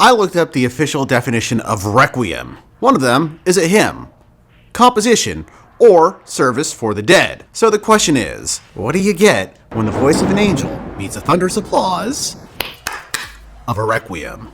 I looked up the official definition of Requiem. One of them is a hymn, composition, or service for the dead. So the question is, what do you get when the voice of an angel meets the thunderous applause of a Requiem?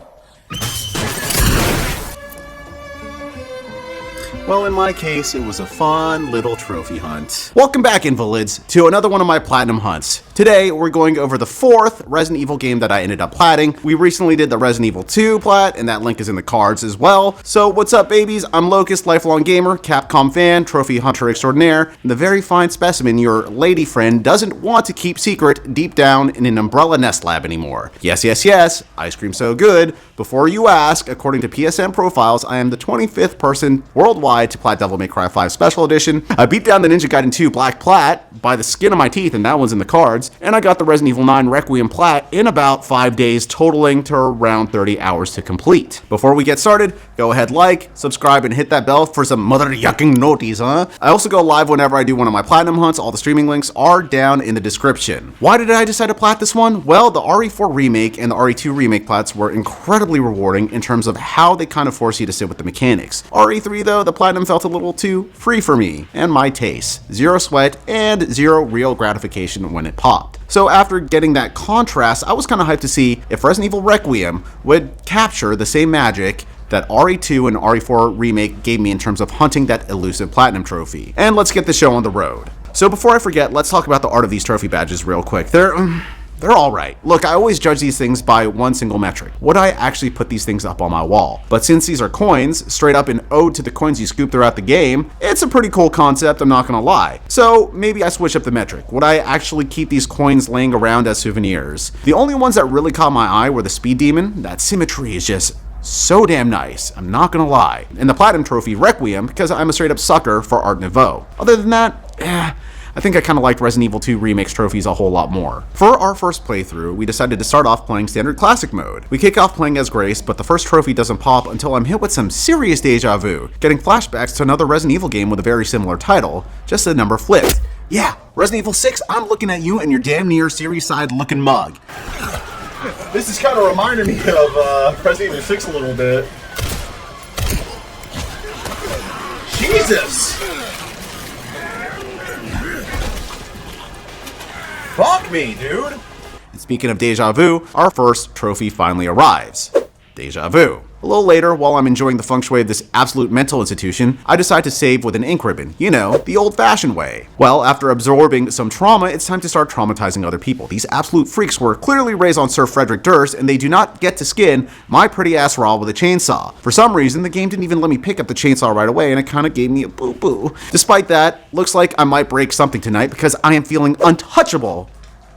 Well, in my case, it was a fun little trophy hunt. Welcome back, invalids, to another one of my platinum hunts. Today, we're going over the 4th Resident Evil game that I ended up platting. We recently did the Resident Evil 2 plat, and that link is in the cards as well. So what's up, babies? I'm Locust, lifelong gamer, Capcom fan, trophy hunter extraordinaire, and the very fine specimen your lady friend doesn't want to keep secret deep down in an umbrella nest lab anymore. Yes, yes, yes, ice cream so good. Before you ask, according to PSN profiles, I am the 25th person worldwide to plat Devil May Cry 5 Special Edition. I beat down the Ninja Gaiden 2 Black Plat by the skin of my teeth, and that one's in the cards. And I got the Resident Evil 9 Requiem Plat in about 5 days, totaling to around 30 hours to complete. Before we get started, go ahead, like, subscribe, and hit that bell for some mother yucking noties, huh? I also go live whenever I do one of my platinum hunts. All the streaming links are down in the description. Why did I decide to plat this one? Well, the RE4 remake and the RE2 remake plats were incredibly rewarding in terms of how they kind of force you to sit with the mechanics. RE3 though, the platinum felt a little too free for me and my taste. Zero sweat and zero real gratification when it popped. So after getting that contrast, I was kind of hyped to see if Resident Evil Requiem would capture the same magic that RE2 and RE4 remake gave me in terms of hunting that elusive platinum trophy. And let's get the show on the road. So before I forget, let's talk about the art of these trophy badges real quick. They're all right. Look, I always judge these things by one single metric. Would I actually put these things up on my wall? But since these are coins, straight up an ode to the coins you scoop throughout the game, it's a pretty cool concept, I'm not gonna lie. So maybe I switch up the metric. Would I actually keep these coins laying around as souvenirs? The only ones that really caught my eye were the Speed Demon. That symmetry is just so damn nice, I'm not gonna lie. And the Platinum Trophy Requiem, because I'm a straight up sucker for Art Nouveau. Other than that, I think I kind of liked Resident Evil 2 Remake's trophies a whole lot more. For our first playthrough, we decided to start off playing Standard Classic mode. We kick off playing as Grace, but the first trophy doesn't pop until I'm hit with some serious deja vu, getting flashbacks to another Resident Evil game with a very similar title, just the number flipped. Yeah, Resident Evil 6, I'm looking at you and your damn near series side looking mug. This is kind of reminding me of Resident Evil 6 a little bit. Jesus! Fuck me, dude! And speaking of deja vu, our first trophy finally arrives. Deja vu. A little later, while I'm enjoying the feng shui of this absolute mental institution, I decide to save with an ink ribbon. You know, the old-fashioned way. Well, after absorbing some trauma, it's time to start traumatizing other people. These absolute freaks were clearly raised on Sir Frederick Durst, and they do not get to skin my pretty ass raw with a chainsaw. For some reason, the game didn't even let me pick up the chainsaw right away, and it kind of gave me a boo-boo. Despite that, looks like I might break something tonight because I am feeling untouchable.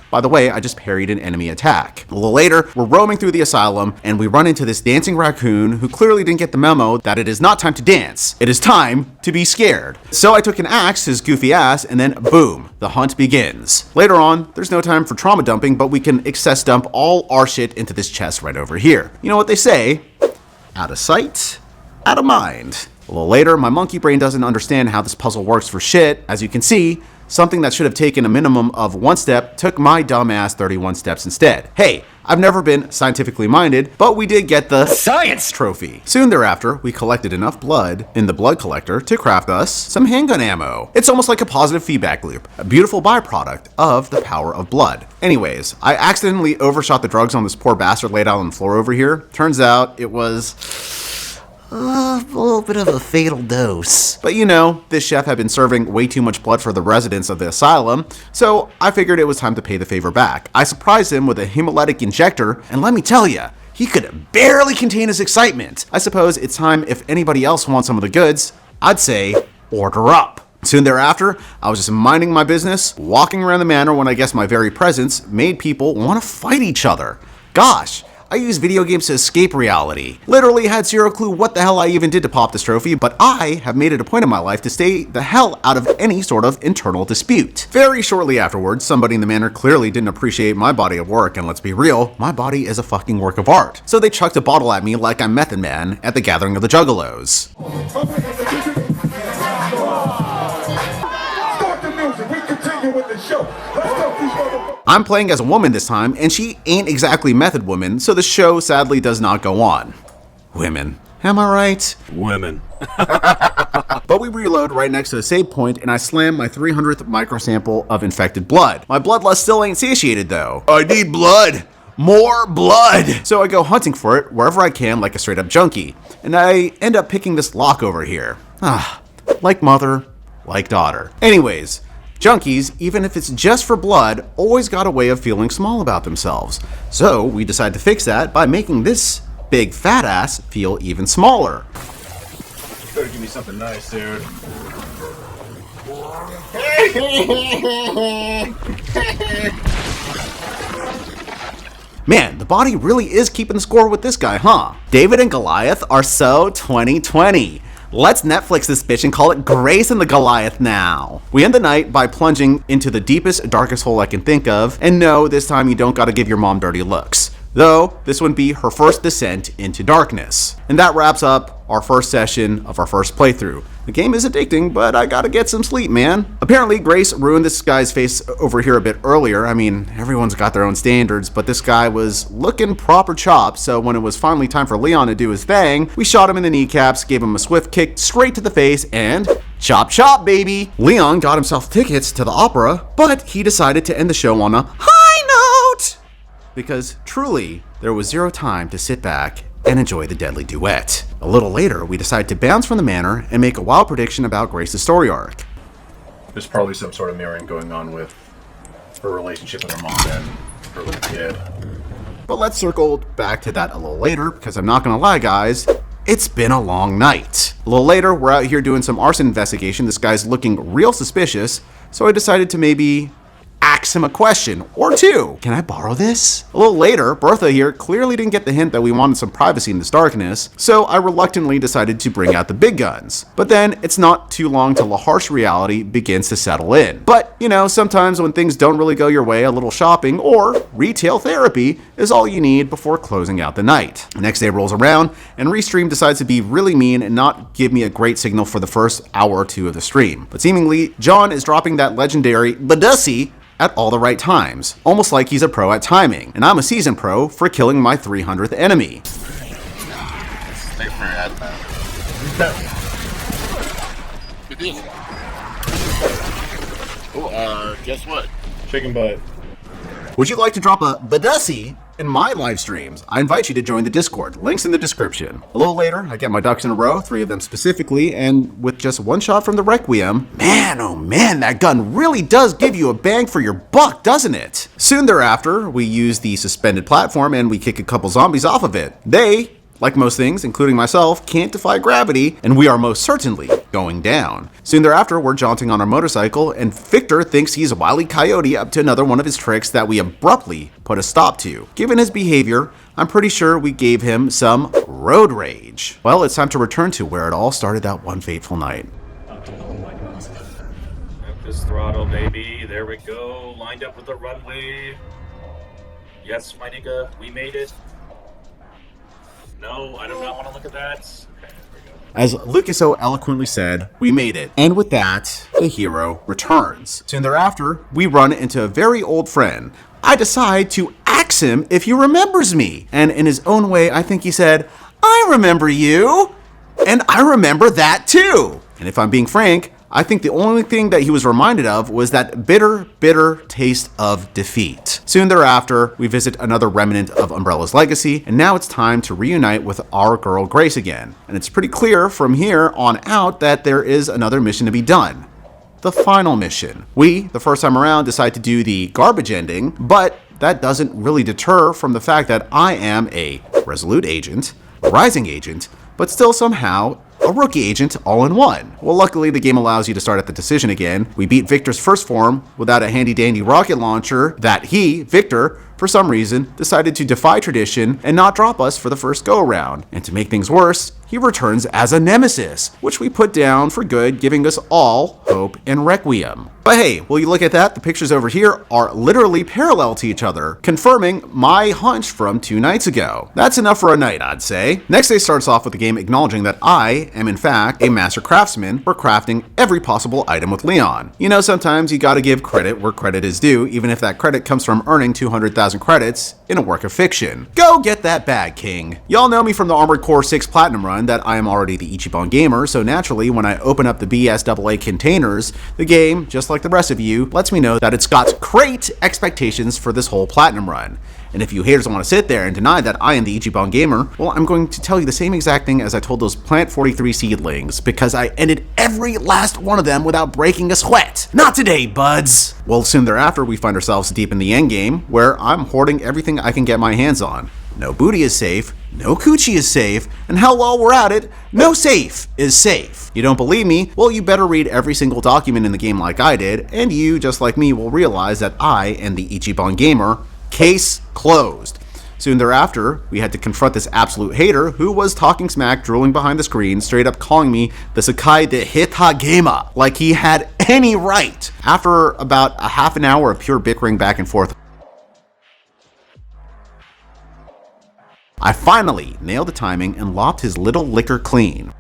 By the way, I just parried an enemy attack. A little later, we're roaming through the asylum, and we run into this dancing raccoon who clearly didn't get the memo that it is not time to dance. It is time to be scared. So I took an axe to his goofy ass, and then boom, the hunt begins. Later on, there's no time for trauma dumping, but we can excess dump all our shit into this chest right over here. You know what they say? Out of sight, out of mind. A little later, my monkey brain doesn't understand how this puzzle works for shit. As you can see, something that should have taken a minimum of 1 step took my dumbass 31 steps instead. Hey, I've never been scientifically minded, but we did get the science trophy. Soon thereafter, we collected enough blood in the blood collector to craft us some handgun ammo. It's almost like a positive feedback loop, a beautiful byproduct of the power of blood. Anyways, I accidentally overshot the drugs on this poor bastard laid out on the floor over here. Turns out it was a little bit of a fatal dose. But you know, this chef had been serving way too much blood for the residents of the asylum, so I figured it was time to pay the favor back. I surprised him with a hemolytic injector, and let me tell ya, he could barely contain his excitement. I suppose it's time if anybody else wants some of the goods, I'd say, order up. Soon thereafter, I was just minding my business, walking around the manor when I guess my very presence made people want to fight each other. Gosh, I use video games to escape reality. Literally had zero clue what the hell I even did to pop this trophy, but I have made it a point in my life to stay the hell out of any sort of internal dispute. Very shortly afterwards, somebody in the manor clearly didn't appreciate my body of work, and let's be real, my body is a fucking work of art. So they chucked a bottle at me like I'm Method Man at the gathering of the Juggalos. Start the music, we continue with the show. Let's go, these motherfuckers. I'm playing as a woman this time, and she ain't exactly Method Woman, so the show sadly does not go on. Women. Am I right? Women. But we reload right next to the save point, and I slam my 300th microsample of infected blood. My bloodlust still ain't satiated though. I need blood! More blood! So I go hunting for it wherever I can like a straight up junkie. And I end up picking this lock over here. Like mother, like daughter. Anyways, junkies, even if it's just for blood, always got a way of feeling small about themselves. So we decide to fix that by making this big fat ass feel even smaller. You better give me something nice, dude. Man, the body really is keeping the score with this guy, huh? David and Goliath are so 2020. Let's Netflix this bitch and call it Grace and the Goliath now. We end the night by plunging into the deepest, darkest hole I can think of, and no, this time you don't gotta give your mom dirty looks. Though, this would be her first descent into darkness. And that wraps up our first session of our first playthrough. The game is addicting, but I gotta get some sleep, man. Apparently, Grace ruined this guy's face over here a bit earlier. I mean, everyone's got their own standards, but this guy was looking proper chopped, so when it was finally time for Leon to do his thing, we shot him in the kneecaps, gave him a swift kick straight to the face, and chop chop, baby! Leon got himself tickets to the opera, but he decided to end the show on a high note! Because truly, there was zero time to sit back and enjoy the deadly duet. A little later, we decide to bounce from the manor and make a wild prediction about Grace's story arc. There's probably some sort of mirroring going on with her relationship with her mom and her little kid. But let's circle back to that a little later, because I'm not gonna lie, guys, it's been a long night. A little later, we're out here doing some arson investigation. This guy's looking real suspicious, so I decided to maybe ask him a question or two. Can I borrow this? A little later, Bertha here clearly didn't get the hint that we wanted some privacy in this darkness, so I reluctantly decided to bring out the big guns. But then it's not too long till the harsh reality begins to settle in. But, you know, sometimes when things don't really go your way, a little shopping or retail therapy is all you need before closing out the night. The next day rolls around, and Restream decides to be really mean and not give me a great signal for the first hour or two of the stream. But seemingly, John is dropping that legendary Badussi at all the right times, almost like he's a pro at timing, and I'm a seasoned pro for killing my 300th enemy. Stay for your head, man. Good deal. Oh, guess what? Chicken butt. Would you like to drop a Badussi in my live streams? I invite you to join the Discord. Links in the description. A little later, I get my ducks in a row, 3 of them specifically, and with just one shot from the Requiem, man, oh man, that gun really does give you a bang for your buck, doesn't it? Soon thereafter, we use the suspended platform and we kick a couple zombies off of it. They, like most things, including myself, can't defy gravity, and we are most certainly going down. Soon thereafter, we're jaunting on our motorcycle, and Victor thinks he's Wile E. Coyote up to another one of his tricks that we abruptly put a stop to. Given his behavior, I'm pretty sure we gave him some road rage. Well, it's time to return to where it all started that one fateful night. Up this throttle, baby. There we go. Lined up with the runway. Yes, my nigga, we made it. No, I do not want to look at that. Okay, there we go. As Lucas so eloquently said, we made it. And with that, the hero returns. Soon thereafter, we run into a very old friend. I decide to ask him if he remembers me. And in his own way, I think he said, I remember you. And I remember that too. And if I'm being frank, I think the only thing that he was reminded of was that bitter, bitter taste of defeat. Soon thereafter, we visit another remnant of Umbrella's legacy, and now it's time to reunite with our girl Grace again. And it's pretty clear from here on out that there is another mission to be done. The final mission. We, the first time around, decide to do the garbage ending, but that doesn't really deter from the fact that I am a resolute agent, a rising agent, but still somehow a rookie agent all in one. Well, luckily the game allows you to start at the decision again. We beat Victor's first form without a handy dandy rocket launcher that he, Victor, for some reason, decided to defy tradition and not drop us for the first go-around. And to make things worse, he returns as a nemesis, which we put down for good, giving us all hope and Requiem. But hey, will you look at that? The pictures over here are literally parallel to each other, confirming my hunch from 2 nights ago. That's enough for a night, I'd say. Next day starts off with the game acknowledging that I am in fact a master craftsman for crafting every possible item with Leon. You know, sometimes you gotta give credit where credit is due, even if that credit comes from earning 200,000 credits in a work of fiction. Go get that bag, King. Y'all know me from the Armored Core 6 Platinum run that I am already the Ichiban gamer, so naturally when I open up the BSAA containers, the game, just like the rest of you, lets me know that it's got great expectations for this whole Platinum run. And if you haters want to sit there and deny that I am the Ichiban gamer, well, I'm going to tell you the same exact thing as I told those Plant 43 seedlings, because I ended every last one of them without breaking a sweat. Not today, buds! Well, soon thereafter, we find ourselves deep in the endgame, where I'm hoarding everything I can get my hands on. No booty is safe, no coochie is safe, and hell, while we're at it, no safe is safe. You don't believe me? Well, you better read every single document in the game like I did, and you, just like me, will realize that I am the Ichiban gamer. Case closed. Soon thereafter, we had to confront this absolute hater who was talking smack, drooling behind the screen, straight up calling me the Sakai de Hitagema, like he had any right. After about a half an hour of pure bickering back and forth, I finally nailed the timing and lopped his little liquor clean.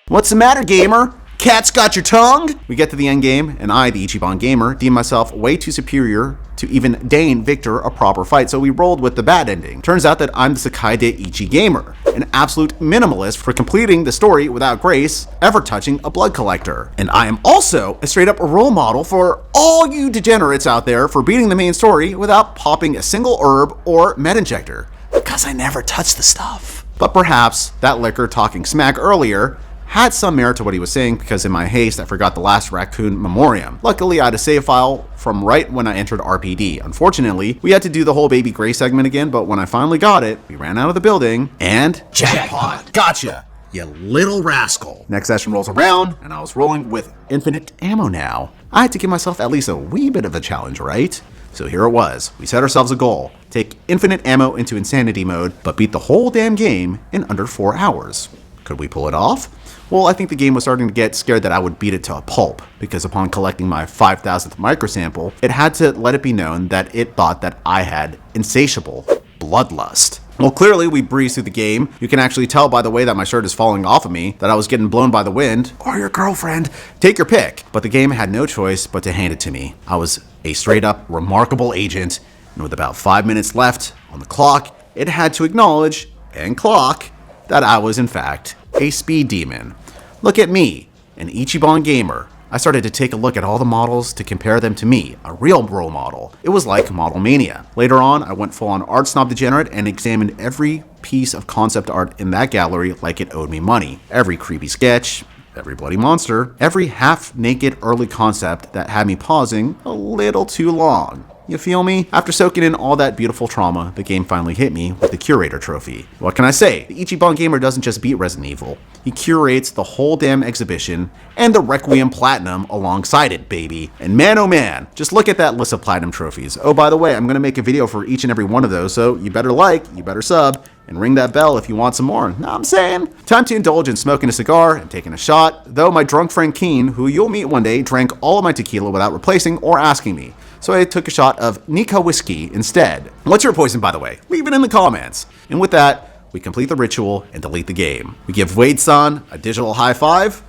What's the matter, gamer? Cat's got your tongue? We get to the end game, and I, the Ichiban gamer, deem myself way too superior to even deign Victor a proper fight, so we rolled with the bad ending. Turns out that I'm the Sakai de Ichi gamer, an absolute minimalist for completing the story without grace, ever touching a blood collector. And I am also a straight up role model for all you degenerates out there for beating the main story without popping a single herb or med injector, because I never touch the stuff. But perhaps that liquor talking smack earlier had some merit to what he was saying, because in my haste I forgot the last raccoon memoriam. Luckily I had a save file from right when I entered RPD. Unfortunately, we had to do the whole Baby Gray segment again, but when I finally got it, we ran out of the building and jackpot! Gotcha, you little rascal. Next session rolls around and I was rolling with infinite ammo now. I had to give myself at least a wee bit of a challenge, right? So here it was. We set ourselves a goal: take infinite ammo into insanity mode, but beat the whole damn game in under 4 hours. Could we pull it off? Well, I think the game was starting to get scared that I would beat it to a pulp, because upon collecting my 5,000th microsample, it had to let it be known that it thought that I had insatiable bloodlust. Well, clearly we breezed through the game. You can actually tell by the way that my shirt is falling off of me that I was getting blown by the wind, or your girlfriend. Take your pick. But the game had no choice but to hand it to me. I was a straight up remarkable agent, and with about 5 minutes left on the clock, it had to acknowledge and clock that I was in fact a speed demon. Look at me, an Ichiban gamer. I started to take a look at all the models to compare them to me, a real role model. It was like Model Mania. Later on, I went full on art snob degenerate and examined every piece of concept art in that gallery like it owed me money. Every creepy sketch, every bloody monster, every half-naked early concept that had me pausing a little too long. You feel me? After soaking in all that beautiful trauma, the game finally hit me with the Curator Trophy. What can I say? The Ichiban gamer doesn't just beat Resident Evil. He curates the whole damn exhibition and the Requiem Platinum alongside it, baby. And man, oh man, just look at that list of Platinum trophies. Oh, by the way, I'm gonna make a video for each and every one of those, so you better like, you better sub, and ring that bell if you want some more. Know what I'm saying? Time to indulge in smoking a cigar and taking a shot, though my drunk friend Keen, who you'll meet one day, drank all of my tequila without replacing or asking me. So I took a shot of Nika whiskey instead. What's your poison, by the way? Leave it in the comments. And with that, we complete the ritual and delete the game. We give Wade-san a digital high five,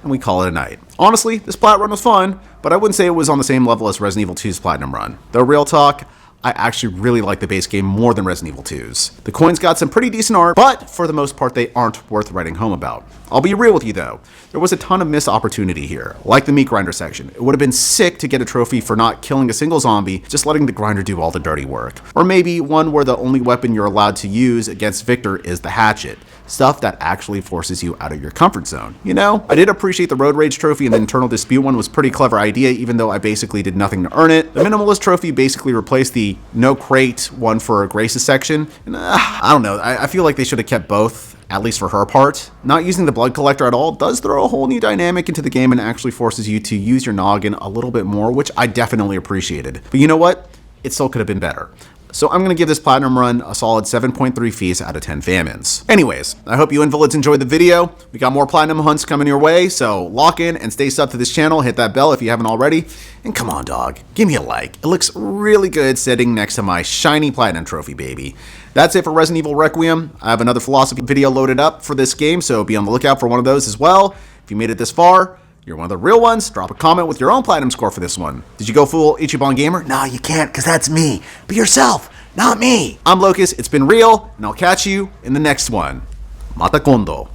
and we call it a night. Honestly, this plat run was fun, but I wouldn't say it was on the same level as Resident Evil 2's Platinum run. Though real talk, I actually really like the base game more than Resident Evil 2's. The coins got some pretty decent art, but for the most part, they aren't worth writing home about. I'll be real with you though. There was a ton of missed opportunity here, like the meat grinder section. It would have been sick to get a trophy for not killing a single zombie, just letting the grinder do all the dirty work. Or maybe one where the only weapon you're allowed to use against Victor is the hatchet. Stuff that actually forces you out of your comfort zone. You know, I did appreciate the Road Rage trophy, and the Internal Dispute one was a pretty clever idea, even though I basically did nothing to earn it. The Minimalist trophy basically replaced the No Crate one for Grace's section, and I don't know, I feel like they should have kept both at least for her part. Not using the blood collector at all does throw a whole new dynamic into the game and actually forces you to use your noggin a little bit more, which I definitely appreciated. But you know what? It still could have been better. So I'm going to give this platinum run a solid 7.3 feasts out of 10 famines. Anyways, I hope you invalids enjoyed the video. We got more platinum hunts coming your way, so lock in and stay subbed to this channel. Hit that bell if you haven't already. And come on, dog, give me a like. It looks really good sitting next to my shiny platinum trophy, baby. That's it for Resident Evil Requiem. I have another philosophy video loaded up for this game, so be on the lookout for one of those as well. If you made it this far, you're one of the real ones. Drop a comment with your own platinum score for this one. Did you go full Ichiban Gamer? No, you can't, because that's me. Be yourself, not me. I'm Locust, it's been real, and I'll catch you in the next one. Mata kondo.